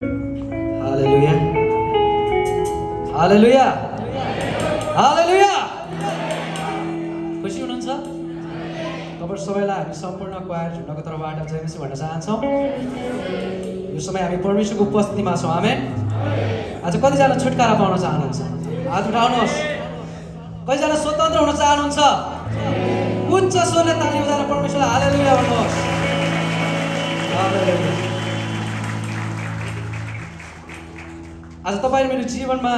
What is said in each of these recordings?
हालेलुया हालेलुया हालेलुया। खुसी हुनुहुन्छ? तपाईँ सबैलाई हामी सम्पूर्ण क्वायर झुन्डको तर्फबाट जय मसीह भन्न चाहन्छौँ। यो समय हामी परमेश्वरको उपस्थितिमा छौँ। आमेन। आज कतिजना छुटकारा पाउन चाहनुहुन्छ? हात उठाउनुहोस्। कतिजना स्वतन्त्र हुन चाहनुहुन्छ? उच्च स्वरले ताली बजाएर परमेश्वरलाई हालेलुया भन्नुहोस्। हालेलुया। आज तपाईँ मेरो जीवनमा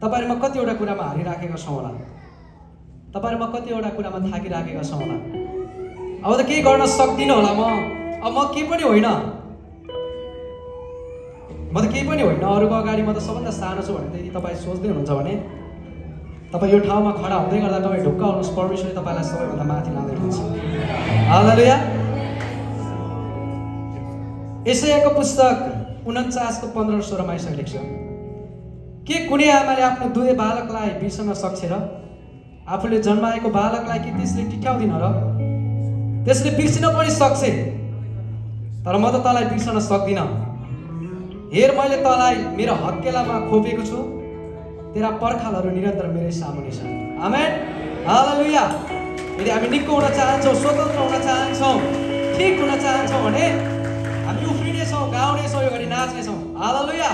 तपाईँ म कतिवटा कुरामा हारिराखेका छौँ होला, तपाईँ म कतिवटा कुरामा थाकिराखेका छौँ होला। अब त केही गर्न सक्दिनँ होला, म केही पनि होइन, म त केही पनि होइन, अरूको अगाडि म त सबभन्दा सानो छु भने यदि तपाईँ सोच्दै हुनुहुन्छ भने तपाईँ यो ठाउँमा खडा हुँदै गर्दा तपाईँ ढुक्क आउनुहोस्, परमेश्वरले तपाईँलाई सबैभन्दा माथि लाँदै हुनुहुन्छ। हालेलुया। यशायाको पुस्तक 49:15-16 यसरी लेख्छ, के कुनै आमाले आफ्नो दुधे बालकलाई बिर्सन सक्छ र? आफूले जन्माएको बालकलाई के त्यसले टिकाउँदिन र? त्यसले बिर्सिन पनि सक्छ, तर म त तँलाई बिर्सन सक्दिनँ। हेर, मैले तँलाई मेरो हत्केलामा खोपेको छु, तेरा पर्खालहरू निरन्तर मेरै सामुने छन्। आमेन। हालेलुया। यदि हामी निको हुन चाहन्छौँ, स्वतन्त्र हुन चाहन्छौँ, ठिक हुन चाहन्छौँ भने हामी उफ्रिनेछौँ, गाउनेछौँ, यो घडी नाच्नेछौँ। हालेलुया।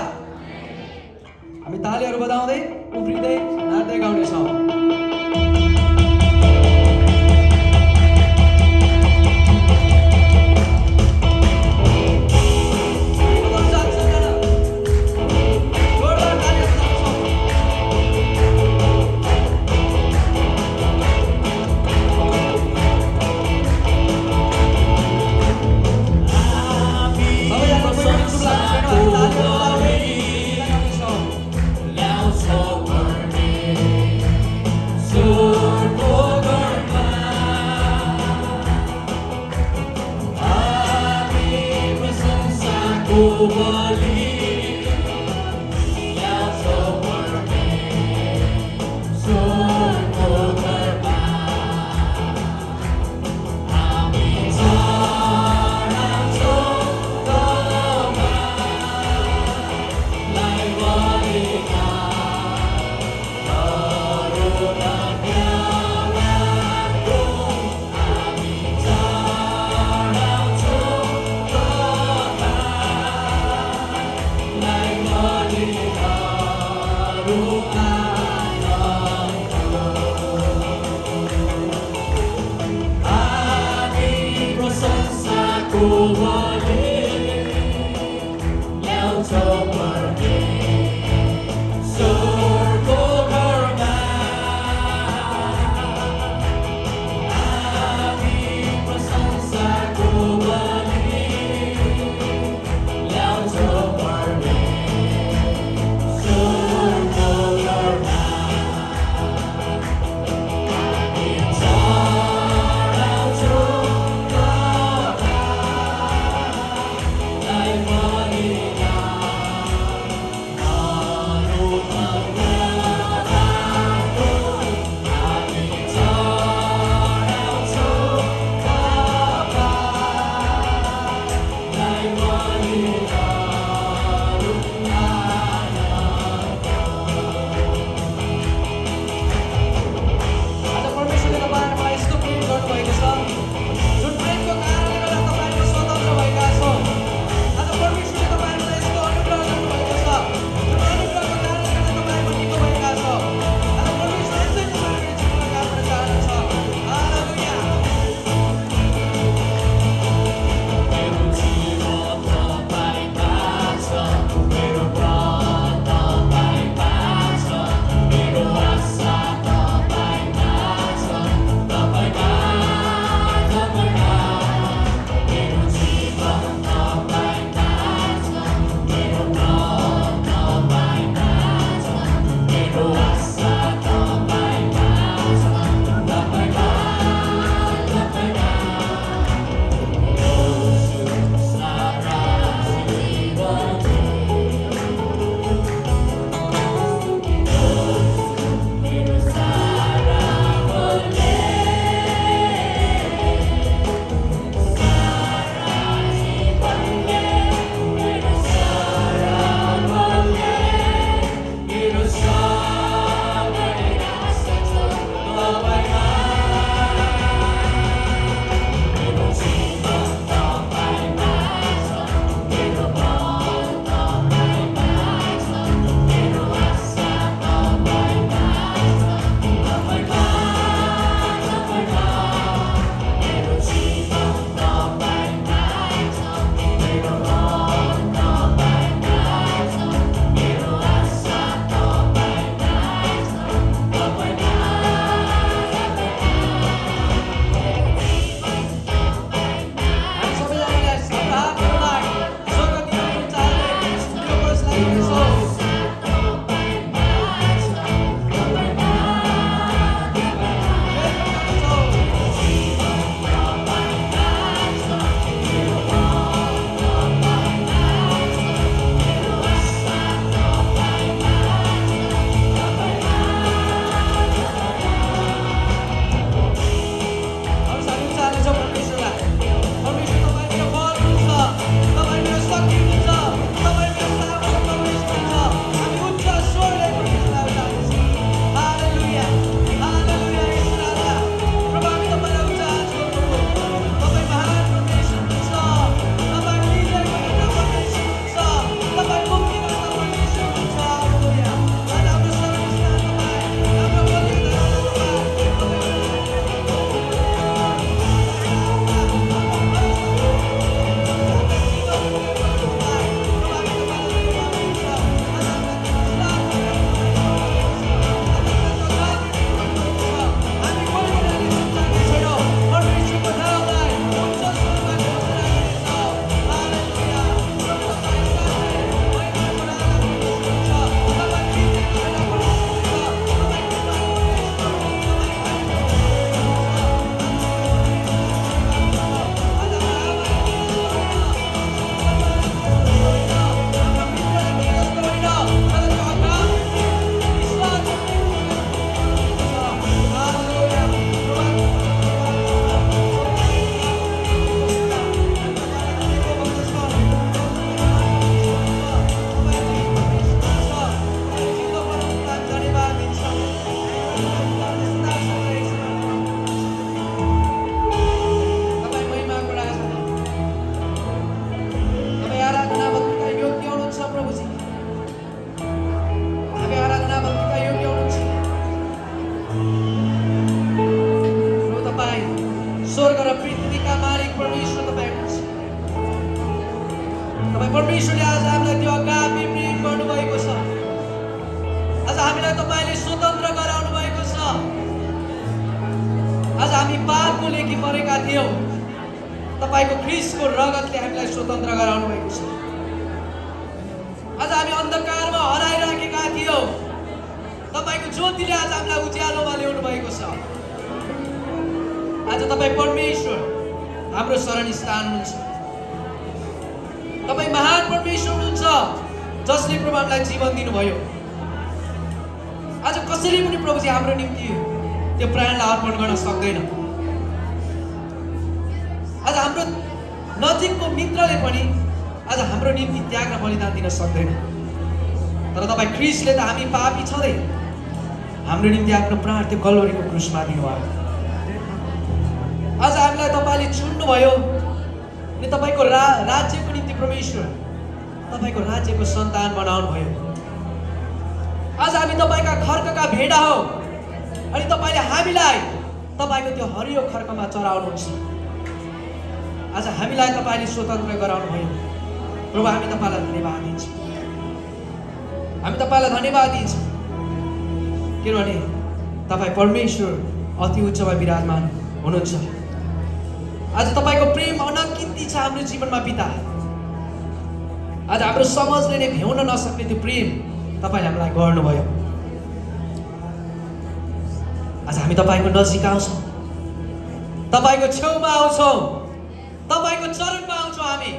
हामी तालीहरू बजाउँदै उफ्रिँदै नाच्दै गाउनेछौँ। तपाईँ परमेश्वरले आज हामीलाई त्यो अगापी प्रेम गर्नुभएको छ। आज हामीलाई तपाईँले स्वतन्त्र गराउनु भएको छ। आज हामी पापको लेखी मरेका थियौँ, तपाईँको ख्रीष्टको रगतले हामीलाई स्वतन्त्र गराउनु भएको छ। आज हामी अन्धकारमा हराइराखेका थियौँ, तपाईँको ज्योतिले आज हामीलाई उज्यालोमा ल्याउनु भएको छ। आज तपाईँ परमेश्वर हाम्रो शरण स्थान हुनुहुन्छ। तपाईँ महान परमेश्वर हुनुहुन्छ जसले प्रभु हामीलाई जीवन दिनुभयो। आज कसैले पनि प्रभुजी हाम्रो निम्ति त्यो प्राणलाई अर्पण गर्न सक्दैन। आज हाम्रो नजिकको मित्रले पनि आज हाम्रो निम्ति त्याग र बलिदान दिन सक्दैन। तर तपाईँ ख्रीष्टले त हामी पापी छँदै हाम्रो निम्ति आफ्नो प्राण त्यो कल्वरीको क्रुसमा दिनुभयो। आज हामीलाई तपाईँले चुन्नुभयो अनि तपाईँको राज्यको निम्ति परमेश्वर तपाईँको राज्यको सन्तान बनाउनु भयो। आज हामी तपाईँका खर्कका भेडा हौ अनि तपाईँले हामीलाई तपाईँको त्यो हरियो खर्कमा चराउनुहुन्छ। आज हामीलाई तपाईँले स्वतन्त्र गराउनु भयो। प्रभु हामी तपाईँलाई धन्यवाद दिन्छौँ। हामी तपाईँलाई धन्यवाद दिन्छौँ किनभने तपाईँ परमेश्वर अति उच्चमा विराजमान हुनुहुन्छ। आज तपाईँको प्रेम अनगिन्ती छ हाम्रो जीवनमा पिता। आज हाम्रो समाजले नै भ्याउन नसक्ने त्यो प्रेम तपाईँले हामीलाई गर्नुभयो। आज हामी तपाईँको नजिक आउँछौँ, तपाईँको छेउमा आउँछौँ, तपाईँको चरणमा आउँछौँ हामी।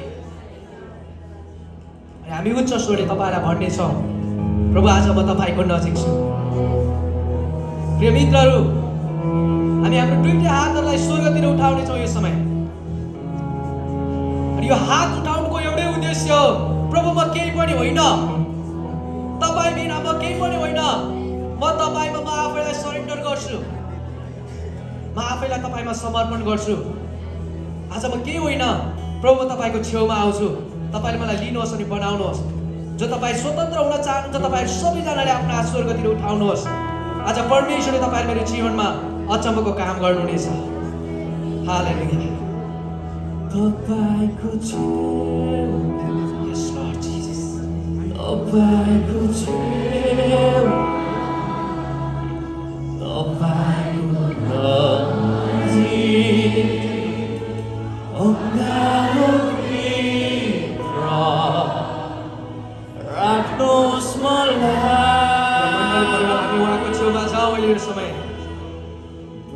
अनि हामी उच्च स्वरले तपाईँलाई भन्नेछौँ, प्रभु आज म तपाईँको नजिक छु। प्रिय मित्रहरू, हामी हाम्रो दुईटै हातहरूलाई स्वर्गतिर उठाउनेछौँ यो समय। अनि यो हात उठाउनुको एउटै उद्देश्य हो, प्रभु म केही पनि होइन, तपाईँ बिना म केही पनि होइन, म तपाईँमा म आफैलाई सरेन्डर गर्छु, म आफैलाई तपाईँमा समर्पण गर्छु। आज म केही होइन, प्रभु म तपाईँको छेउमा आउँछु, तपाईँले मलाई लिनुहोस् अनि बनाउनुहोस्। जो तपाईँ स्वतन्त्र हुन चाहनुहुन्छ तपाईँहरू सबैजनाले आफ्नो हात स्वर्गतिर उठाउनुहोस्। आज परमेश्वरले तपाईँले मेरो जीवनमा अचम्मको काम गर्नुहुनेछ। हालेलुया। तपाईँको छेउमा, यस लर्ड जीसस, तपाईँको छेउमा, तपाईँको नजिक, अँगालो भित्र राख्नुहोस् मलाई। हामी उहाँको छेउमा जाउँ अहिले समय।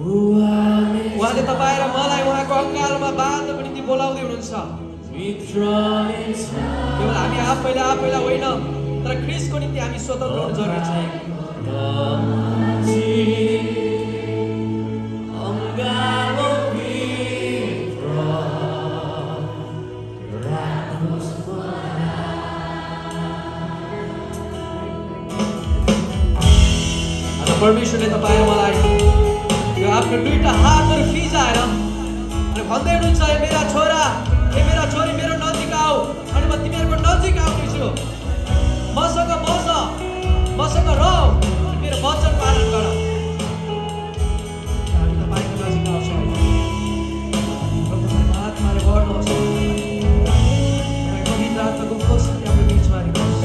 उहाँले तपाईँ र मलाई उहाँको अँगालोमा बाँध्नको निम्ति बोलाउँदै हुनुहुन्छ। केवल हामी आफैलाई होइन, तर ख्रीष्टको निम्ति हामी स्वतन्त्र हुनु जरुरी छ। परमेश्वरले तपाईँ र मलाई यो आफ्नो दुईटा हातहरू फिजाएर अनि भन्दै हुनुहुन्छ, ए मेरा छोरा, ए मेरा छोरी, मेरो नजिक आऊ अनि म तिमीहरूको नजिक आउनेछु। मसँग बस, मसँग रह, मेरो वचन पालन गर। हामी तपाईँको नजिक आउँछौँ। तपाईँको आत्माले गर्नुहोस्, तपाईँको पवित्र आत्माको उपस्थिति हाम्रो बिचमा हेर्नुहोस्।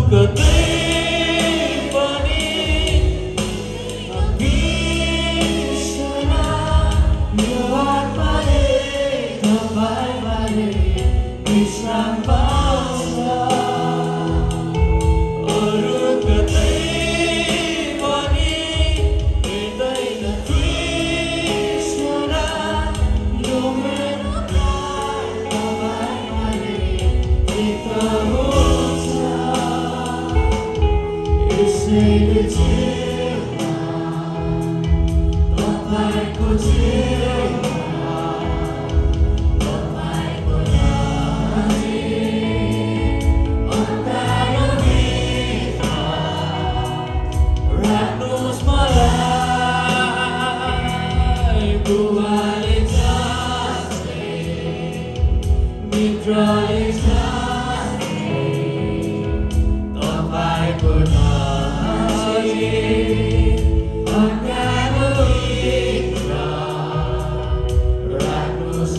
कतै पनि बिर्सन यो आत्माले तपाईँबारे विश्राम पाउँछ। अरू कतै पनि हेर्दैन तृष्णा यो मेरो तपाईँबारे चित्त हुन्छ। तपाईँको छेउमा, तपाईँको नजिक, अँगालो भित्र राख्नुहोस् मलाई। बुबाले जस्तै, मित्रले जस्तै, तपाईँको अँगालो भित्र राख्नुहोस्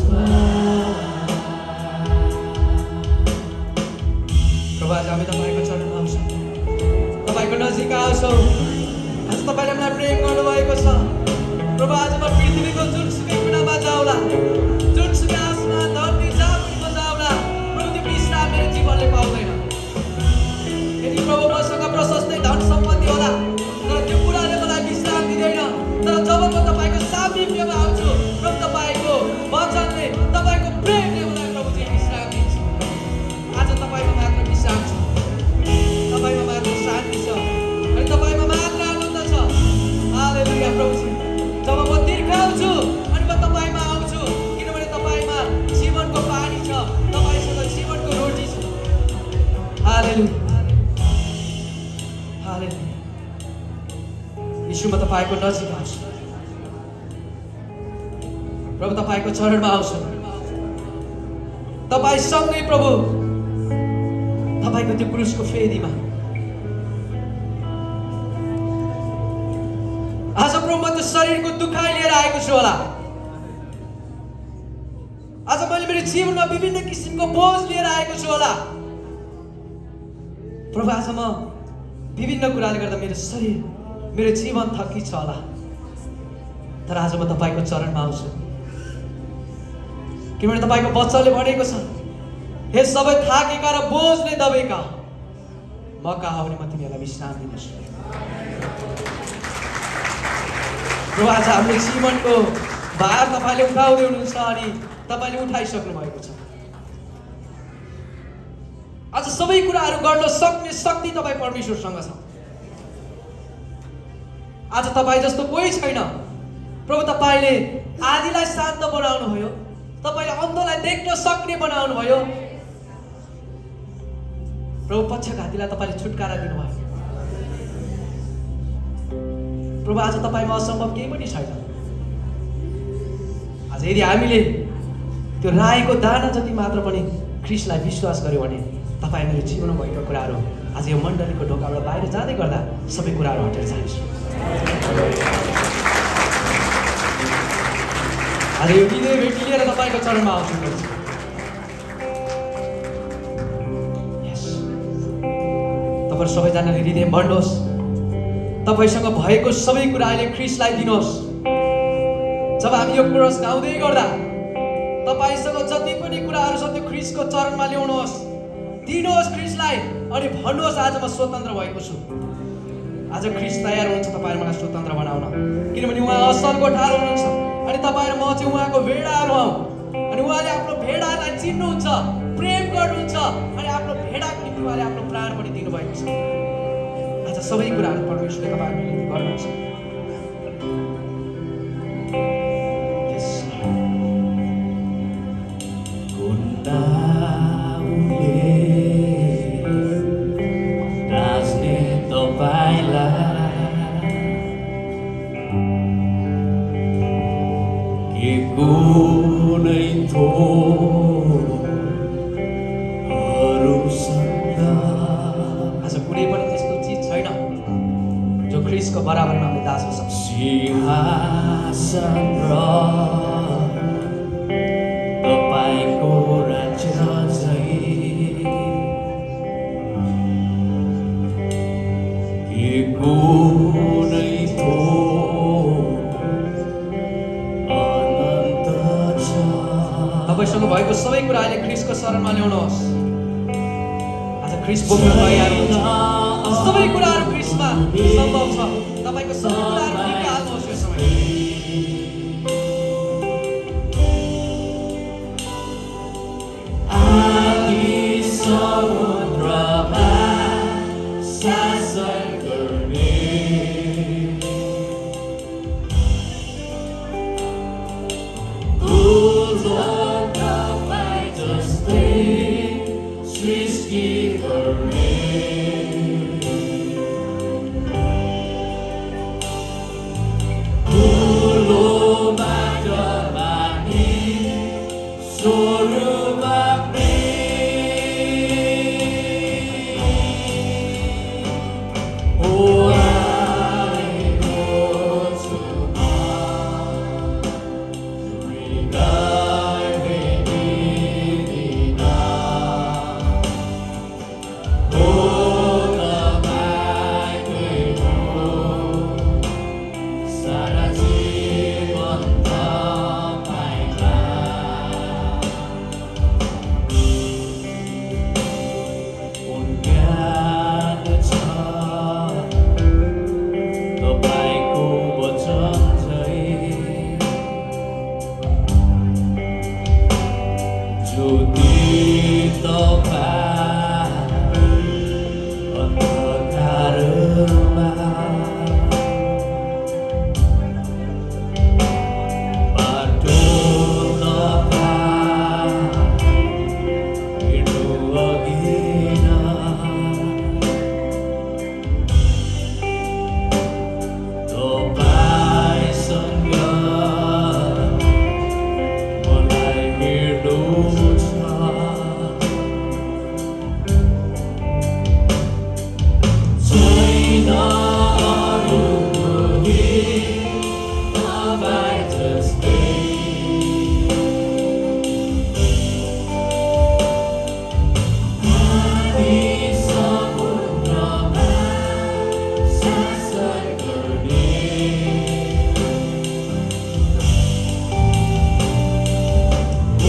तपाईँको नजिक आउँछ, प्रभु तपाईँको चरणमा आउँछ, तपाईँसँगै प्रभु तपाईँको त्यो क्रुसको फेदीमा। आज प्रभु म त्यो शरीरको दुखाइ लिएर आएको छु होला, आज मैले मेरो जीवनमा विभिन्न किसिमको बोझ लिएर आएको छु होला प्रभु। आज म विभिन्न कुराले गर्दा मेरो शरीर, मेरो जीवन थकी छ होला, तर आज म तपाईँको चरणमा आउँछु, किनभने तपाईँको वचनले भनेको छ, हे सबै थाकेका र बोझले दबेका म कहाँ हो भने म तिमीहरूलाई विश्राम दिनेछु। प्रभु आज हाम्रो जीवनको भार तपाईँले उठाउँदै हुनुहुन्छ अनि तपाईँले उठाइसक्नु भएको छ। आज सबै कुराहरू गर्न सक्ने शक्ति तपाईँ परमेश्वरसँग छ। आज तपाईँ जस्तो कोही छैन प्रभु। तपाईँले आदिलाई शान्त बनाउनु भयो, तपाईँले अन्धलाई देख्न सक्ने बनाउनु भयो प्रभु। पक्षघातीलाई तपाईँले छुटकारा दिनुभयो प्रभु। आज तपाईँमा असम्भव केही पनि छैन। आज यदि हामीले त्यो राईको दाना जति मात्र पनि ख्रीष्टलाई विश्वास गर्यो भने तपाईँ मेरो जीवनमा भएको कुराहरू आज यो मण्डलीको ढोकाबाट बाहिर जाँदै गर्दा सबै कुराहरू हटेर जान्छ। आज यो हृदय भेटी लिएर तपाईँको चरणमा आउँछु। तपाईँ सबैजनाले हृदय भर्नुहोस्, तपाईँसँग भएको सबै कुरा अहिले ख्रीष्टलाई दिनुहोस्। जब हामी यो क्रस गाउँदै गर्दा तपाईँसँग जति पनि कुराहरू छ त्यो ख्रीष्टको चरणमा ल्याउनुहोस्, दिनुहोस् ख्रीष्टलाई अनि भन्नुहोस् आज म स्वतन्त्र भएको छु। आज ख्रीष्ट तयार हुनुहुन्छ तपाईँहरू मलाई स्वतन्त्र बनाउन, किनभने उहाँ असलको ढाल हुनुहुन्छ अनि तपाईँ र म चाहिँ उहाँको भेडाहरू हौँ अनि उहाँले आफ्नो भेडालाई चिन्नुहुन्छ, प्रेम गर्नुहुन्छ अनि आफ्नो भेडाको निम्ति उहाँले आफ्नो प्राण पनि दिनुभएको छ। आज सबै कुराहरू परमेश्वरले तपाईँहरूको निम्ति गर्नुहुन्छ। आज कुनै पनि त्यस्तो चिज छैन जो ख्रीष्टको बराबरमा हामीले दास्न सक्छ। सिंहासन र तपाईको राज्य चाहिँ के कुनै अनन्त छ। तपाईँसँग भएको सबै कुरा अहिले ख्रीष्टको शरणमा ल्याउनुहोस्। आज ख्रीष्ट बोक्न तयार हुनुहुन्छ। सबै कुराहरू ख्रीष्टमा सम्भव छ। तपाईँको सबै कुराहरू निकाल्नुहोस् यो समय। आदि समुद्रमा शासन गर्ने तपाईँ जस्तै सृष्टि गर्ने ठुलो बाटोमा नि स्वरूपमा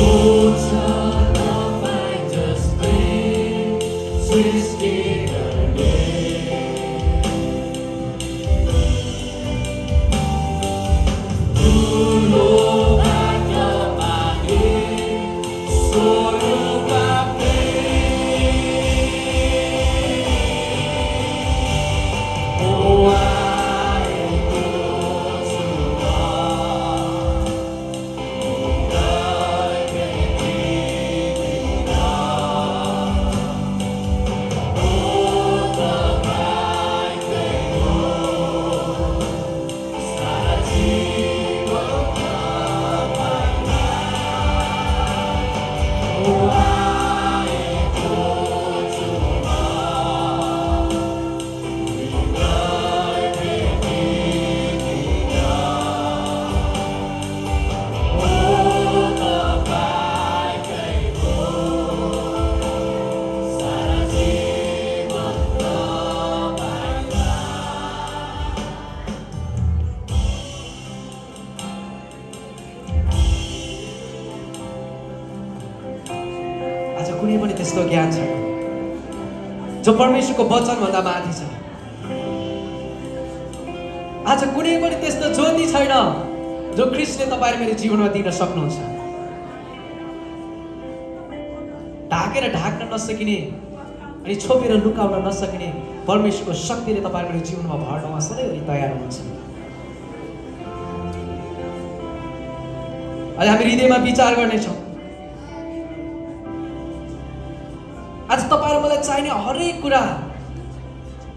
गोठलालाई जस्तै सृष्टि गर्ने ठुलो बाटोमाथि स्वरूप कुनै पनि त्यस्तो ज्ञान छैन जो परमेश्वरको वचनभन्दा माथि छ। आज कुनै पनि त्यस्तो ज्योति छैन जो ख्रीष्टले तपाईँ मेरो जीवनमा दिन सक्नुहुन्छ। ढाकेर ढाक्न नसकिने अनि छोपेर लुकाउन नसकिने परमेश्वरको शक्तिले तपाईँ मेरो जीवनमा भर्नमा सधैँभरि तयार हुनुहुन्छ। अहिले हामी हृदयमा विचार गर्नेछौँ। आज तपाईँ र मलाई चाहिने हरेक कुरा,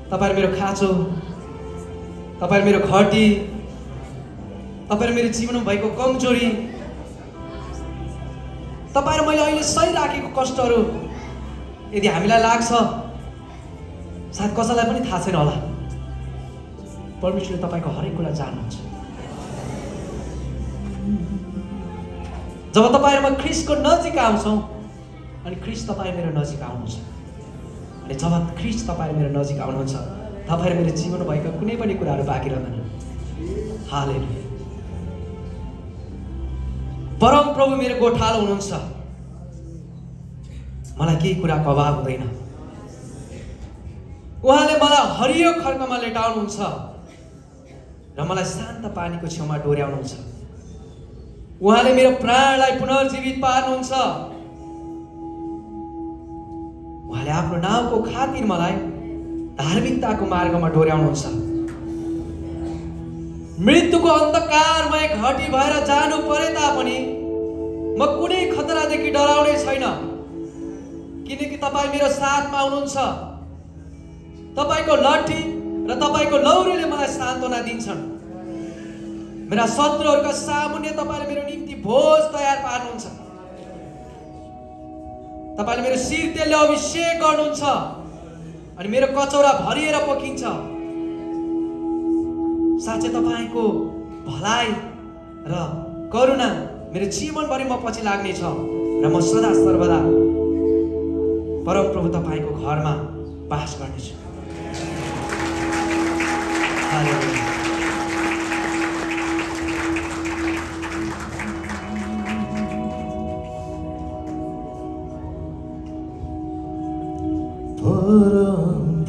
तपाईँ मेरो खाँचो, तपाईँ मेरो घटी, तपाईँ मेरो जीवनमा भएको कमजोरी, तपाईँ र मैले अहिले सही राखेको कष्टहरू यदि हामीलाई लाग्छ, सायद कसैलाई पनि थाहा छैन होला, परमेश्वरले तपाईँको हरेक कुरा जान्नुहुन्छ। जब तपाईँ र म ख्रीष्टको नजिक आउँछौँ अनि ख्रीष्ट तपाईँ मेरो नजिक आउनुहुन्छ, अनि जब ख्रीष्ट तपाईँ मेरो नजिक आउनुहुन्छ, तपाईँ मेरो जीवनमा भएका कुनै पनि कुराहरू बाँकी रहँदैन। हालेलुया। परम प्रभु मेरो गोठालो हुनुहुन्छ, मलाई केही कुराको अभाव हुँदैन। उहाँले मलाई हरियो खड्कामा लेटाउनुहुन्छ र मलाई शान्त पानीको छेउमा डोर्याउनुहुन्छ। उहाँले मेरो प्राणलाई पुनर्जीवित पार्नुहुन्छ। उहाँले आफ्नो नाउँको खातिर मलाई धार्मिकताको मार्गमा डोर्याउनुहुन्छ। मृत्युको अन्धकारमय घटी भएर जानु परे तापनि म कुनै खतरादेखि डराउने छैन, किनकि तपाईँ मेरो साथमा हुनुहुन्छ। तपाईँको लट्ठी र तपाईँको लौरोले मलाई सान्त्वना दिन्छन्। मेरा शत्रुहरूका सामुन्ने तपाईँले मेरो निम्ति भोज तयार पार्नुहुन्छ। तपाईँले मेरो शिर तेलले अभिषेक गर्नुहुन्छ अनि मेरो कचौरा भरिएर पोखिन्छ। साँच्चै तपाईँको भलाइ र करुणा मेरो जीवनभरि म पछि लाग्नेछ र म सदा सर्वदा परमप्रभु तपाईँको घरमा बास गर्नेछु। हालेलुया।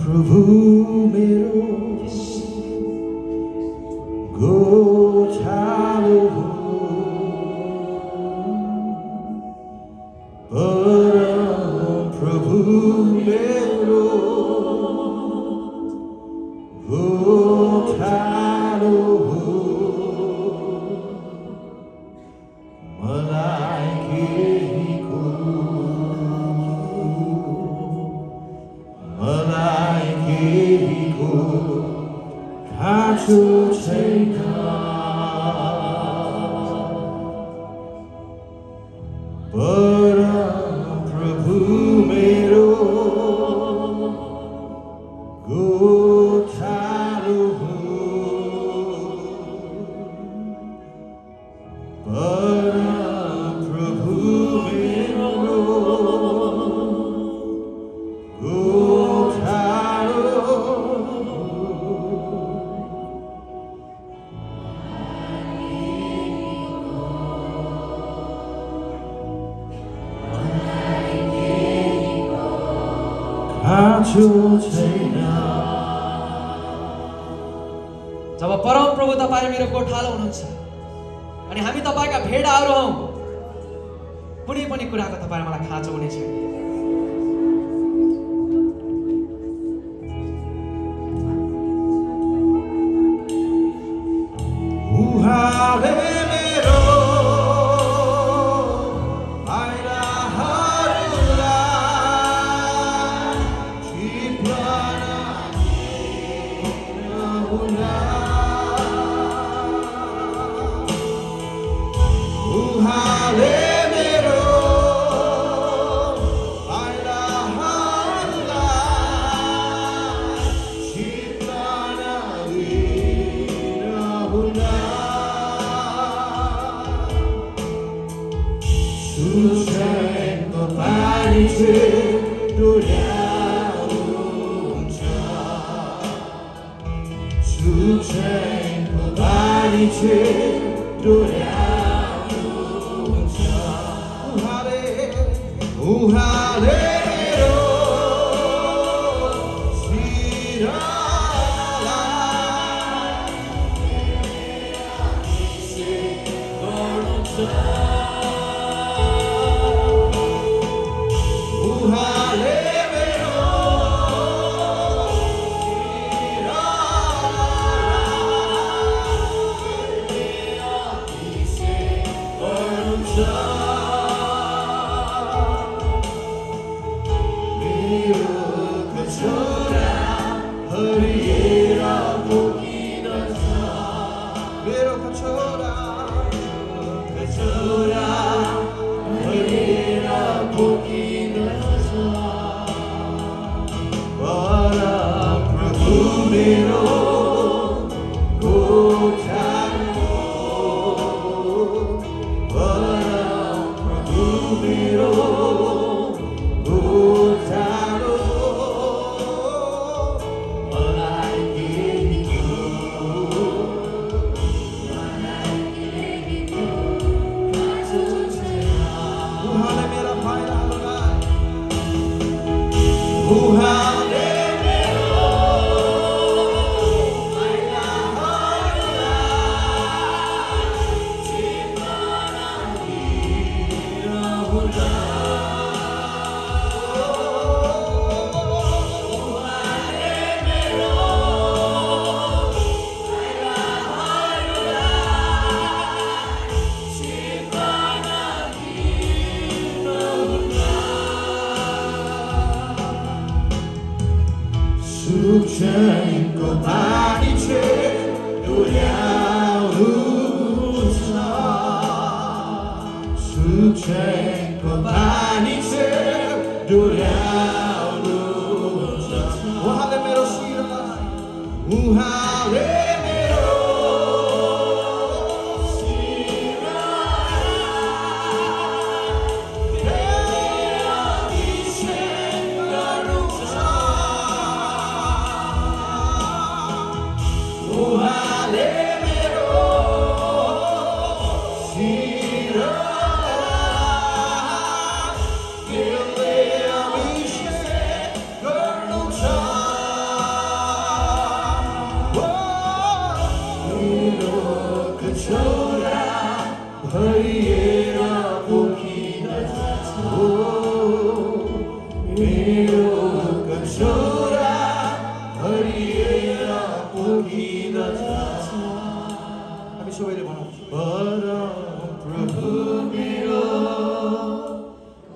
प्रभु मेरो गोठालो हो, प्रभु मेरो गोठालो हो, मलाई केहीको खाँचो छैन। प्रभु मेरो गोठालो हो, प्रभु मेरो खाँचो छैन। जब परम प्रभु तपाईँ मेरो गोठालो हुनुहुन्छ अनि हामी तपाईँका भेडाहरू हौँ, कुनै पनि कुराको तपाईँ मलाई खाँचो हुने छैन। उहाँले मेरो पाइलाहरूलाई चिप्लन नहुला। उहाँले मेरो पाइलाहरूलाई चिप्लन नहुला। सुखको पानी डुल्याउँछ, सुखको पानी डुल्याउँछ। उहाँले मेरो उहाँले मेरो गर्नुहुन्छ। मेरो कचौरा हरिएर पोखिँदछ, मेरो कचौरा हरिएर पोखिँदछ। परम प्रभु मेरो गोठालो, परम प्रभु मेरो गोठालो। मलाई केहीको खाँचो छैन। उहाँले मेरा पाइलाहरूलाई, उहाँले मेरो पाइलाहरूलाई चिप्लन नहुला। उहाँले मेरो पाइलाहरूलाई चिप्लन नहुला। सुखको पानी डुल्याउँछ, सुखको पानी डुल्याउँछ। उहाँले मेरो शिरलाई, उहाँले मेरो उहाँले मेरो शिरले अभिषेक गर्नुहुन्छ। मेरो कचौरा भरिएर पोखिँदछ, मेरो कचौरा भरिएर पोखिँदछ। हामी सबैले भनौँ, परम प्रभु मेरो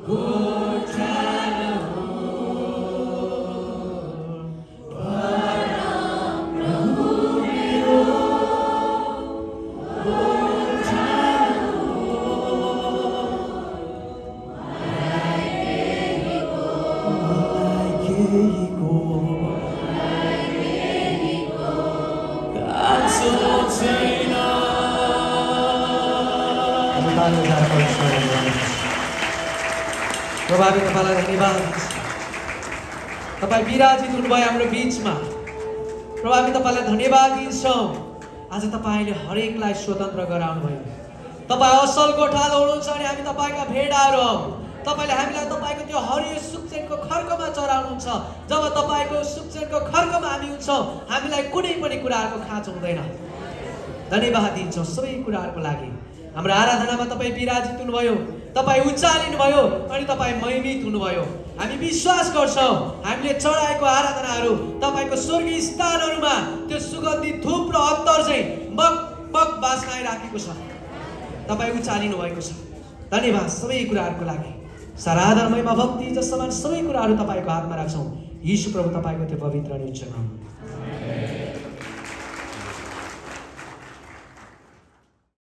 गोठालो, परम प्रभु मेरो गोठालो। मलाई केहीको खाँचो छैन। प्रभावी तपाईँलाई धन्यवाद। तपाईँ विराजित हुनुभयो हाम्रो बिचमा। प्रभावी तपाईँलाई धन्यवाद दिन्छौँ। आज तपाईँले हरेकलाई स्वतन्त्र गराउनु भयो। तपाईँ असल गोठालो हुनुहुन्छ अनि हामी तपाईँका भेडाहरू हौँ। तपाईँले हामीलाई तपाईँको त्यो हरियो सुक्चेनको खर्कमा चढाउनुहुन्छ। जब तपाईँको सुक्चेनको खर्कमा हामी हुन्छौँ, हामीलाई कुनै पनि कुराहरूको खाँचो हुँदैन। धन्यवाद दिन्छौँ सबै कुराहरूको लागि। हाम्रो आराधनामा तपाईँ विराजित हुनुभयो, तपाईँ उचालिनुभयो अनि तपाईँ महिमित हुनुभयो। हामी विश्वास गर्छौँ हामीले चढाएको आराधनाहरू तपाईँको स्वर्गीय स्थानहरूमा त्यो सुगन्धित धूप र अत्तर चाहिँ मगमग बास्न आइराखेको छ। तपाईँ उचालिनु भएको छ। धन्यवाद सबै कुराहरूको लागि। साराधर्ममा भक्ति जसमान सबै कुराहरू तपाईँको हातमा राख्छौँ। यीशु प्रभु तपाईँको त्यो पवित्र अनि उच्च नाम